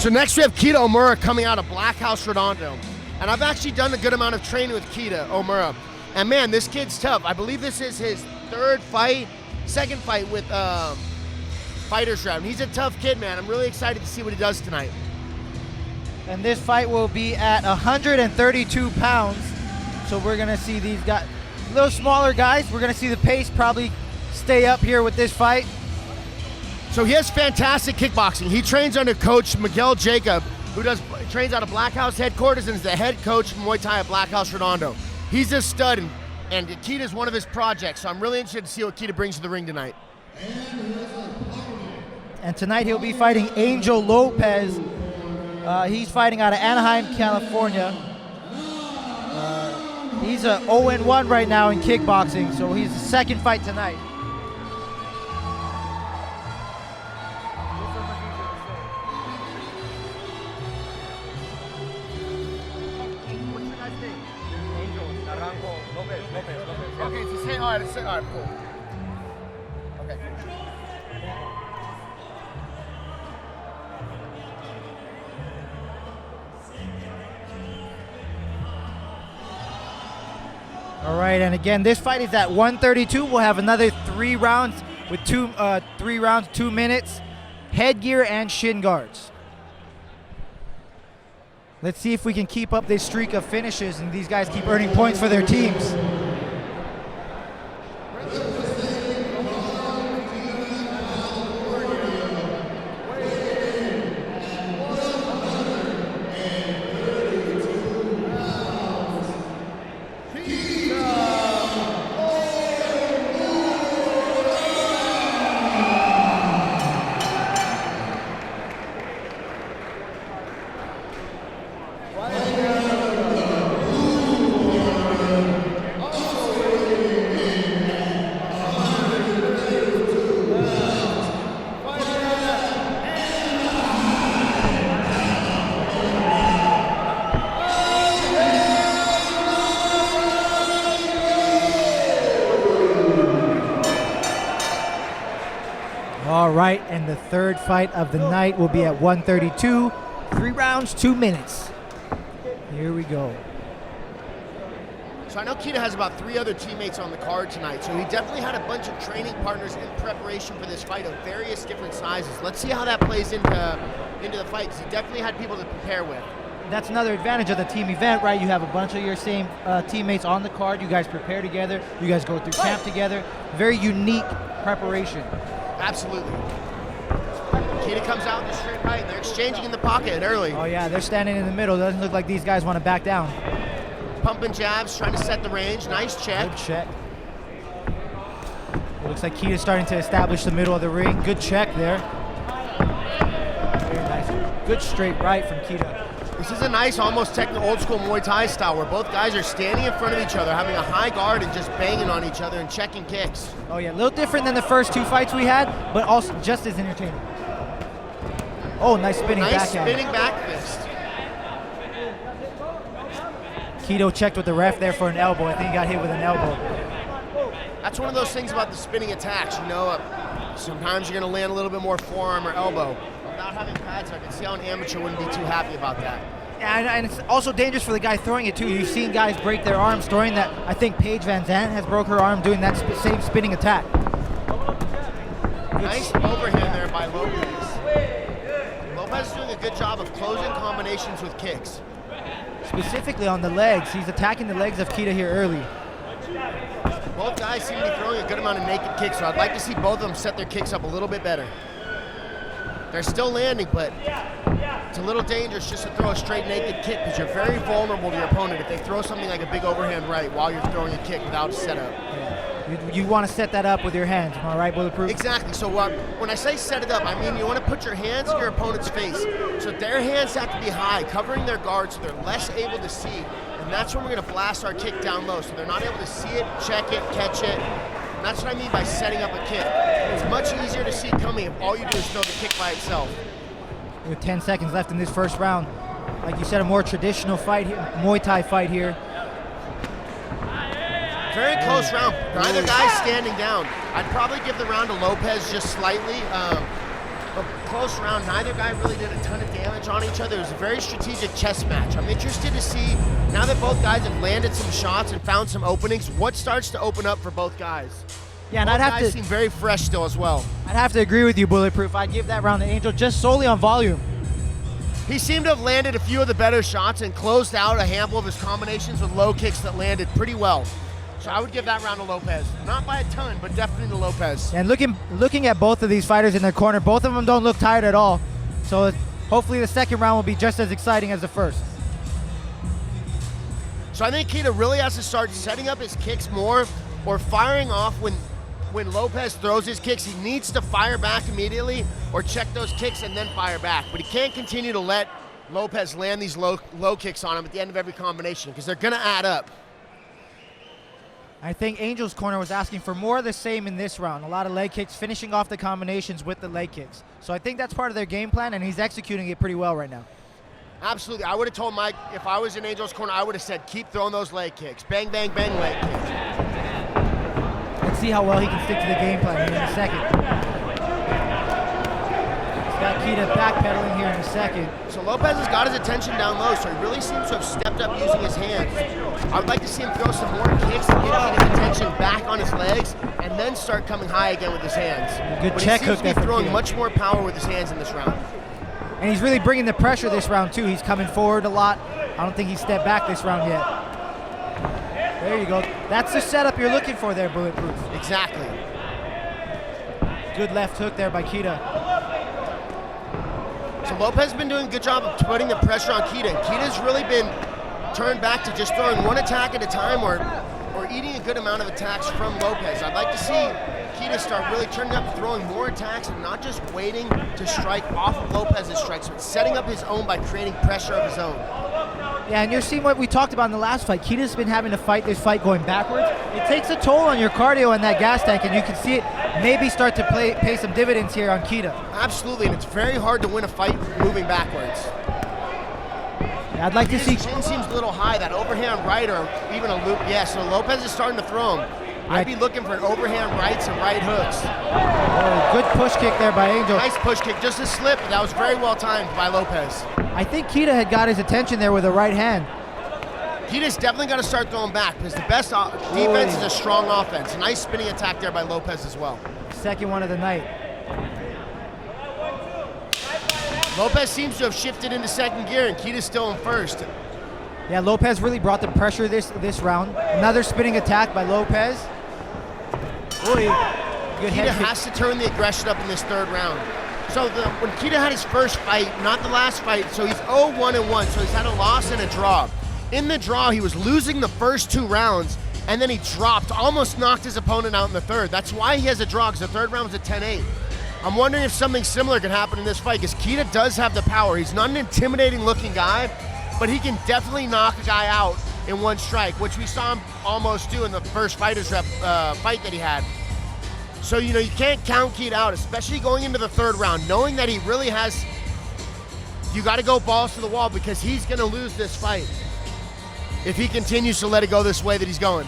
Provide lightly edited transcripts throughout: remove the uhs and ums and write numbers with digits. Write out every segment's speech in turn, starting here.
So next we have Keita Omura coming out of Black House Redondo. And I've actually done a good amount of training with Keita Omura. And man, this kid's tough. I believe this is his second fight with FightersRep. He's a tough kid, man. I'm really excited to see what he does tonight. And this fight will be at 132 pounds. So we're gonna see these guys, little smaller guys. We're gonna see the pace probably stay up here with this fight. So he has fantastic kickboxing. He trains under Coach Miguel Jacob, who trains out of Black House headquarters and is the head coach of Muay Thai at Black House Redondo. He's a stud, and Keita is one of his projects, so I'm really interested to see what Keita brings to the ring tonight. And tonight he'll be fighting Angel Lopez. He's fighting out of Anaheim, California. He's a 0-1 right now in kickboxing, so he's the second fight tonight. Okay, it's the same. All right, cool. Okay. All right, and again, this fight is at 132. We'll have another 3 rounds with 2 minutes, headgear and shin guards. Let's see if we can keep up this streak of finishes and these guys keep earning points for their teams. All right, and the third fight of the night will be at 132. 3 rounds, 2 minutes. Here we go. So I know Keita has about 3 other teammates on the card tonight, so he definitely had a bunch of training partners in preparation for this fight of various different sizes. Let's see how that plays into the fight, because he definitely had people to prepare with. That's another advantage of the team event, right? You have a bunch of your same teammates on the card. You guys prepare together. You guys go through camp together. Very unique preparation. Absolutely. Keita comes out in the straight right, and they're exchanging in the pocket early. Oh yeah, they're standing in the middle. Doesn't look like these guys want to back down. Pumping jabs, trying to set the range. Nice check. Good check. It looks like Keita's starting to establish the middle of the ring. Good check there. Very nice. Good straight right from Keita. This is a nice, almost technical, old school Muay Thai style where both guys are standing in front of each other, having a high guard and just banging on each other and checking kicks. Oh yeah, a little different than the first 2 fights we had, but also just as entertaining. Oh, nice spinning backhand. Nice spinning back fist. Keita checked with the ref there for an elbow. I think he got hit with an elbow. That's one of those things about the spinning attacks, you know. Sometimes you're going to land a little bit more forearm or elbow. Without having pads, I can see how an amateur wouldn't be too happy about that. And it's also dangerous for the guy throwing it too. You've seen guys break their arms throwing that. I think Paige Van Zandt has broke her arm doing that same spinning attack. Nice overhand there by Lopez. Lopez is doing a good job of closing combinations with kicks. Specifically on the legs. He's attacking the legs of Keita here early. Both guys seem to be throwing a good amount of naked kicks, so I'd like to see both of them set their kicks up a little bit better. They're still landing, but it's a little dangerous just to throw a straight naked kick because you're very vulnerable to your opponent if they throw something like a big overhand right while you're throwing a kick without a setup. Yeah. You want to set that up with your hands, am I right, Bulletproof? Exactly. So when I say set it up, I mean you want to put your hands in your opponent's face. So their hands have to be high, covering their guard so they're less able to see. And that's when we're going to blast our kick down low. So they're not able to see it, check it, catch it. And that's what I mean by setting up a kick. It's much easier to see coming if all you do is throw the kick by itself. With 10 seconds left in this first round. Like you said, a more traditional fight here, Muay Thai fight here. Very close round. Neither guy's standing down. I'd probably give the round to Lopez just slightly. A close round. Neither guy really did a ton of damage on each other. It was a very strategic chess match. I'm interested to see, now that both guys have landed some shots and found some openings, what starts to open up for both guys. Yeah, and both I'd have guys to seem very fresh still as well. I'd have to agree with you, Bulletproof. I'd give that round to Angel just solely on volume. He seemed to have landed a few of the better shots and closed out a handful of his combinations with low kicks that landed pretty well. So I would give that round to Lopez. Not by a ton, but definitely to Lopez. And looking at both of these fighters in their corner, both of them don't look tired at all. So hopefully the second round will be just as exciting as the first. So I think Keita really has to start setting up his kicks more or firing off when Lopez throws his kicks. He needs to fire back immediately or check those kicks and then fire back. But he can't continue to let Lopez land these low kicks on him at the end of every combination because they're going to add up. I think Angel's corner was asking for more of the same in this round. A lot of leg kicks, finishing off the combinations with the leg kicks. So I think that's part of their game plan, and he's executing it pretty well right now. Absolutely. I would have told Mike, if I was in Angel's corner, I would have said, keep throwing those leg kicks. Bang, bang, bang, leg kicks. Let's see how well he can stick to the game plan here in a second. He's got Keita backpedaling here in a second. So Lopez has got his attention down low, so he really seems to have stepped up using his hands. I would like to see him throw some more kicks and get his attention back on his legs and then start coming high again with his hands. Good check hook there. He seems to be throwing much more power with his hands in this round. And he's really bringing the pressure this round too. He's coming forward a lot. I don't think he's stepped back this round yet. There you go. That's the setup you're looking for there, Bulletproof. Exactly. Good left hook there by Keita. So Lopez has been doing a good job of putting the pressure on Keita. And Keita's really been turned back to just throwing one attack at a time or eating a good amount of attacks from Lopez. I'd like to see Keita start really turning up, throwing more attacks and not just waiting to strike off of Lopez's strikes, but setting up his own by creating pressure of his own. Yeah, and you're seeing what we talked about in the last fight. Keita's been having to fight this fight going backwards. It takes a toll on your cardio and that gas tank, and you can see it maybe start to pay some dividends here on Keita. Absolutely, and it's very hard to win a fight moving backwards. Yeah, I'd like to see. His chin seems a little high, that overhand right or even a loop. Yeah, so Lopez is starting to throw him. I'd be looking for an overhand rights and right hooks. Oh, good push kick there by Angel. Nice push kick, just a slip. That was very well timed by Lopez. I think Keita had got his attention there with a right hand. Keita's definitely got to start throwing back because the best defense is a strong offense. A nice spinning attack there by Lopez as well. Second one of the night. Lopez seems to have shifted into second gear and Keita's still in first. Yeah, Lopez really brought the pressure this round. Another spinning attack by Lopez. Good Keita has to turn the aggression up in this third round. So when Keita had his first fight, not the last fight, so he's 0-1-1, so he's had a loss and a draw. In the draw, he was losing the first 2 rounds, and then he dropped, almost knocked his opponent out in the third. That's why he has a draw, because the third round was a 10-8. I'm wondering if something similar can happen in this fight, because Keita does have the power. He's not an intimidating looking guy, but he can definitely knock a guy out in one strike, which we saw him almost do in the first FightersRep fight that he had. So, you can't count Keita out, especially going into the third round, knowing that he really has, you got to go balls to the wall because he's going to lose this fight if he continues to let it go this way that he's going.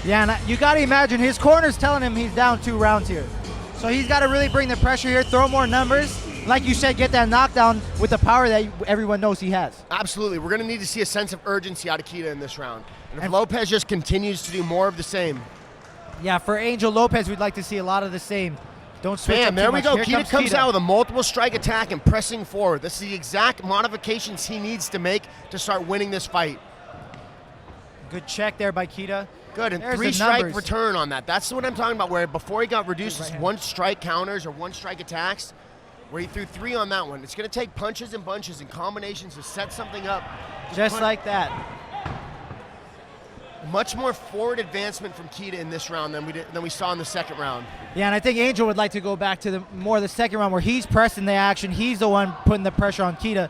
Yeah, and you got to imagine his corner's telling him he's down 2 rounds here. So he's got to really bring the pressure here, throw more numbers. Like you said, get that knockdown with the power that everyone knows he has. Absolutely. We're going to need to see a sense of urgency out of Keita in this round. And if Lopez just continues to do more of the same. Yeah, for Angel Lopez, we'd like to see a lot of the same. Don't switch up too there we much. go. Here Keita comes out with a multiple strike attack and pressing forward. This is the exact modifications he needs to make to start winning this fight. Good check there by Keita. Good, and There's 3-strike return on that. That's what I'm talking about, where before he got reduced to 1-strike counters or 1-strike attacks, where he threw 3 on that one. It's going to take punches and bunches and combinations to set something up. Just like that. Much more forward advancement from Keita in this round than we saw in the second round. Yeah, and I think Angel would like to go back to the second round where he's pressing the action. He's the one putting the pressure on Keita.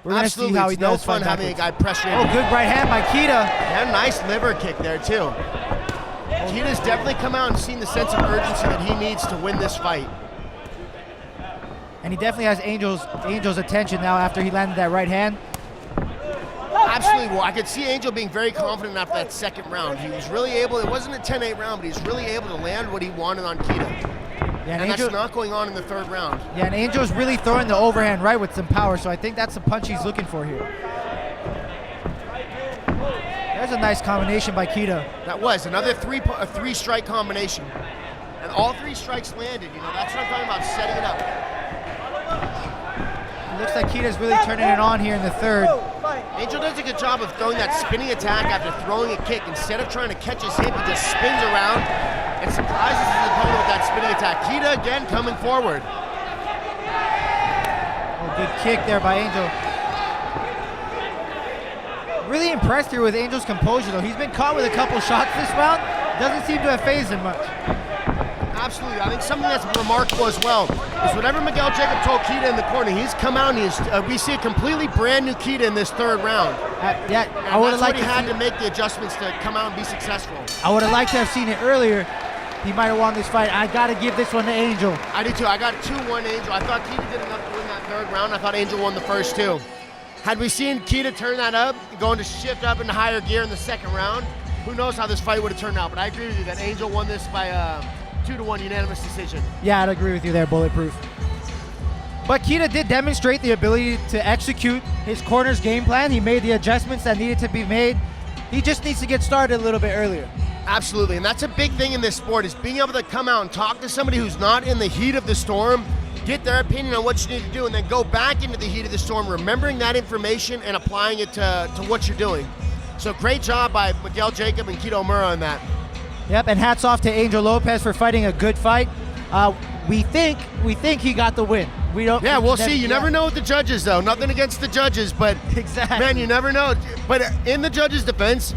We're going to see how he does. It's no fun having a guy pressuring. Oh, good right hand by Keita. And a nice liver kick there, too. Keita's definitely come out and seen the sense of urgency that he needs to win this fight. And he definitely has Angel's attention now after he landed that right hand. Absolutely. Well, I could see Angel being very confident after that second round. He was really able, it wasn't a 10-8 round, but he was really able to land what he wanted on Keita. Yeah, and that's not going on in the third round. Yeah, and Angel's really throwing the overhand right with some power, so I think that's the punch he's looking for here. There's a nice combination by Keita. That was another three-strike combination. And all 3 strikes landed. You know, that's what I'm talking about, setting it up. It looks like Keita's really turning it on here in the third. Angel does a good job of throwing that spinning attack after throwing a kick. Instead of trying to catch his hip, he just spins around and surprises his opponent with that spinning attack. Keita again coming forward. Oh, good kick there by Angel. Really impressed here with Angel's composure though. He's been caught with a couple shots this round. Doesn't seem to have phased him much. Absolutely. I think something that's remarkable as well is whatever Miguel Jacob told Keita in the corner, he's come out and we see a completely brand new Keita in this third round. Yeah, I would have liked he had to make the adjustments to come out and be successful. I would have liked to have seen it earlier. He might have won this fight. I got to give this one to Angel. I do too. I got 2-1 Angel. I thought Keita did enough to win that third round. I thought Angel won the first 2. Had we seen Keita turn that up, going to shift up into higher gear in the second round, who knows how this fight would have turned out. But I agree with you that Angel won this by 2-1 unanimous decision. Yeah, I'd agree with you there, Bulletproof. But Keita did demonstrate the ability to execute his corner's game plan. He made the adjustments that needed to be made. He just needs to get started a little bit earlier. Absolutely, and that's a big thing in this sport, is being able to come out and talk to somebody who's not in the heat of the storm, get their opinion on what you need to do, and then go back into the heat of the storm, remembering that information and applying it to what you're doing. So great job by Miguel Jacob and Keita Omura on that. Yep, and hats off to Angel Lopez for fighting a good fight. We think he got the win. We don't. Yeah, we'll see. You never know with the judges, though. Nothing against the judges, but exactly, man, you never know. But in the judges' defense,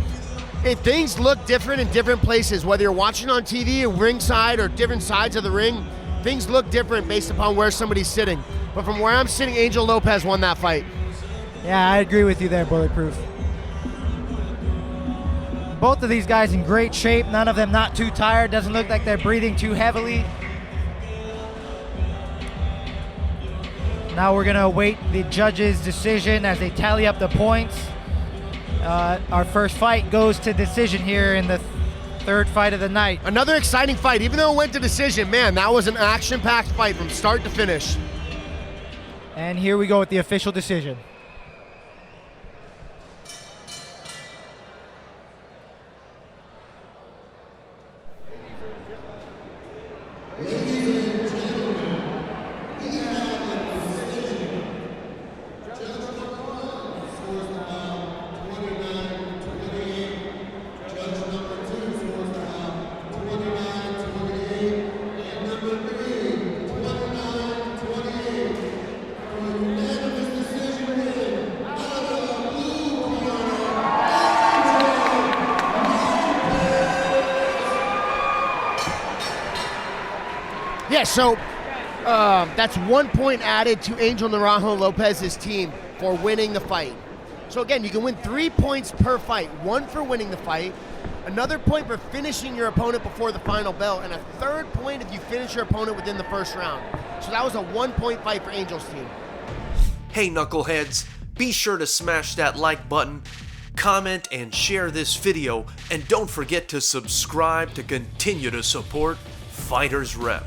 if things look different in different places, whether you're watching on TV or ringside or different sides of the ring, things look different based upon where somebody's sitting. But from where I'm sitting, Angel Lopez won that fight. Yeah, I agree with you there, Bulletproof. Both of these guys in great shape. None of them not too tired. Doesn't look like they're breathing too heavily. Now we're going to await the judges' decision as they tally up the points. Our first fight goes to decision here in the third fight of the night. Another exciting fight. Even though it went to decision, man, that was an action-packed fight from start to finish. And here we go with the official decision. Yeah, so that's 1 point added to Angel Naranjo Lopez's team for winning the fight. So again, you can win 3 points per fight. 1 for winning the fight, another point for finishing your opponent before the final bell, and a 3rd point if you finish your opponent within the first round. So that was a 1 point fight for Angel's team. Hey knuckleheads, be sure to smash that like button, comment and share this video, and don't forget to subscribe to continue to support FightersRep.